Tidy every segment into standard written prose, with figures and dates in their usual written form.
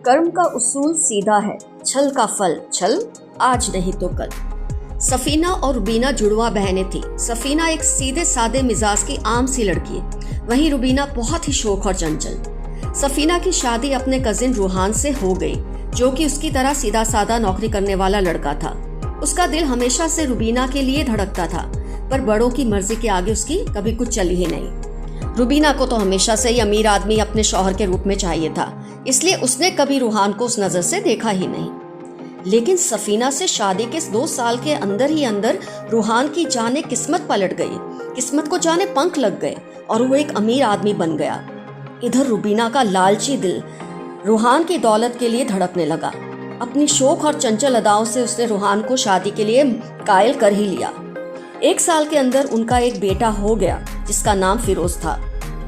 कर्म का उसूल सीधा है, छल का फल छल, आज नहीं तो कल। सफीना और रुबीना जुड़वा बहनें थी। सफीना एक सीधे सादे मिजाज की आम सी लड़की है, वहीं रुबीना बहुत ही शौक और चंचल। सफीना की शादी अपने कजिन रूहान से हो गई, जो कि उसकी तरह सीधा सादा नौकरी करने वाला लड़का था। उसका दिल हमेशा से रुबीना के लिए धड़कता था, पर बड़ों की मर्जी के आगे उसकी कभी कुछ चली ही नहीं। रुबीना को तो हमेशा से ही अमीर आदमी अपने शौहर के रूप में चाहिए था, इसलिए उसने कभी रूहान को उस नजर से देखा ही नहीं। लेकिन सफीना से शादी के 2 साल के अंदर ही अंदर रूहान की जाने किस्मत पलट गई। किस्मत को जाने पंख लग गए और वो एक अमीर आदमी बन गया। इधर रुबीना का लालची दिल रूहान की दौलत के लिए धड़कने लगा। अपनी शौक और चंचल अदाओं से उसने रूहान को शादी के लिए कायल कर ही लिया। 1 साल के अंदर उनका एक बेटा हो गया, जिसका नाम फिरोज था।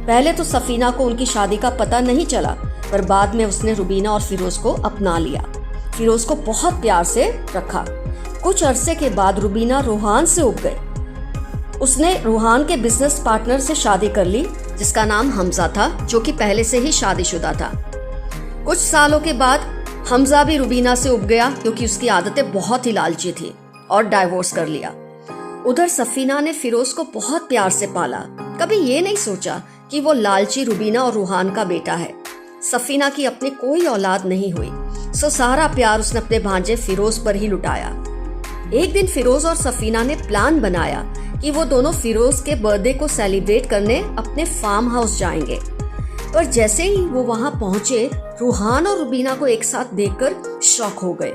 पहले तो सफीना को उनकी शादी का पता नहीं चला, पर बाद में उसने रुबीना और फिरोज को अपना लिया। फिरोज को बहुत प्यार से रखा। कुछ अरसे के बाद रुबीना रूहान से उब गई। उसने रूहान के बिजनेस पार्टनर से शादी कर ली, जिसका नाम हमजा था, जो कि पहले से ही शादीशुदा था। कुछ सालों के बाद हमजा भी रुबीना से उब गया, क्योंकि उसकी आदतें बहुत ही लालची थी, और डाइवोर्स कर लिया। उधर सफीना ने फिरोज को बहुत प्यार से पाला। कभी ये नहीं सोचा कि वो लालची रुबीना और रूहान का बेटा है। सफीना की अपनी कोई औलाद नहीं हुई, सो सारा प्यार उसने अपने भांजे फिरोज पर ही लुटाया। एक दिन फिरोज और सफीना ने प्लान बनाया कि वो दोनों फिरोज के बर्थडे को सेलिब्रेट करने अपने फार्म हाउस जाएंगे। पर जैसे ही वो वहां पहुंचे, रूहान और रुबीना को एक साथ देखकर शॉक हो गए।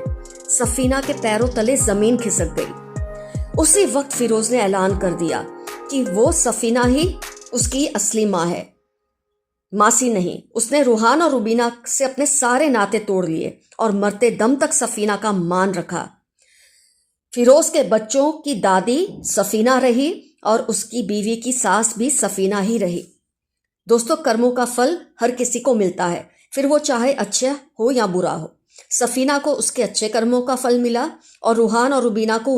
सफीना के पैरों तले जमीन खिसक गई। उसी वक्त फिरोज ने ऐलान कर दिया कि वो सफीना ही उसकी असली माँ है, मासी नहीं। उसने रूहान और रुबीना से अपने सारे नाते तोड़ लिए और मरते दम तक सफीना का मान रखा। फिरोज के बच्चों की दादी सफीना रही और उसकी बीवी की सास भी सफीना ही रही। दोस्तों, कर्मों का फल हर किसी को मिलता है, फिर वो चाहे अच्छा हो या बुरा हो। सफीना को उसके अच्छे कर्मों का फल मिला और रूहान और रुबीना को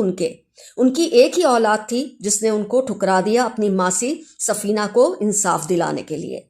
उनकी एक ही औलाद थी, जिसने उनको ठुकरा दिया अपनी मासी सफीना को इंसाफ दिलाने के लिए।